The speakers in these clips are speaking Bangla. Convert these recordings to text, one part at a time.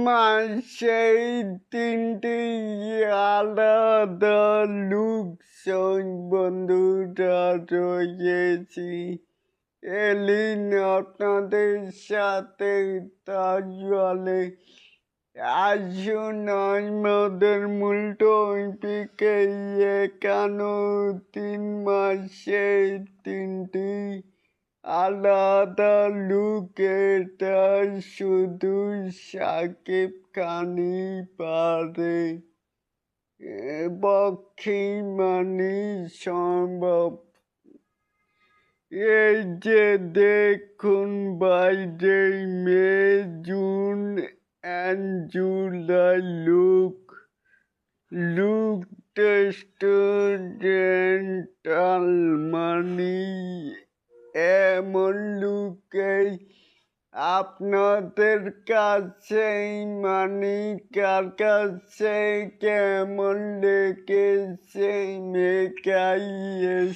মাসেই ৩টি আলাদা লুক বন্ধুরা রয়েছি। এলিন আপনাদের সাথে তাহলে আসুন আমাদের মূল টপিকে। এখানে ৩ মাসে ৩টি আলাদা লুক, এটা শুধু শাকিব খানই পারে, পক্ষেই মানে সম্ভব। এই যে দেখুন বাইরে মে, জুন অ্যান্ড জুলাই লুক টেস্টেন্টাল মানে এমন লুকেই আপনাদের কাছে মানে কার কাছে কেমন লেগেছে মেকাই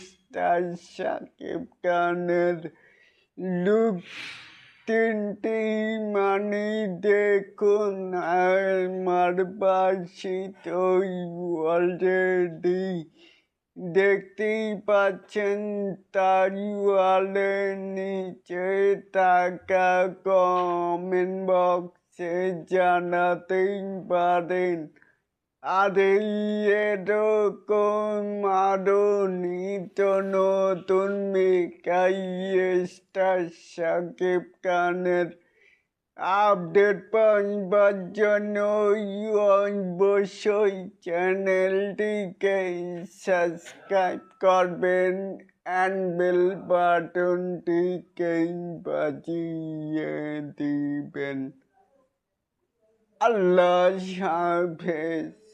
স্টার শাকিব খানের লুক ৩টি মানে দেখুন। আমার বাসি তো অলরেডি দেখতেই পাচ্ছেন, তার নিচে থাকা কমেন্ট বক্সে জানাতেই পারেন। আর এরকম আরো নিত্য নতুন মেকাই স্টার শাকিব খানের আপডেট পাওয়ার জন্য অবশ্যই চ্যানেলটিকে সাবস্ক্রাইব করবেন অ্যান্ড বেল বাটনটিকে বাজিয়ে দিবেন। আল্লাহ হাফেজ।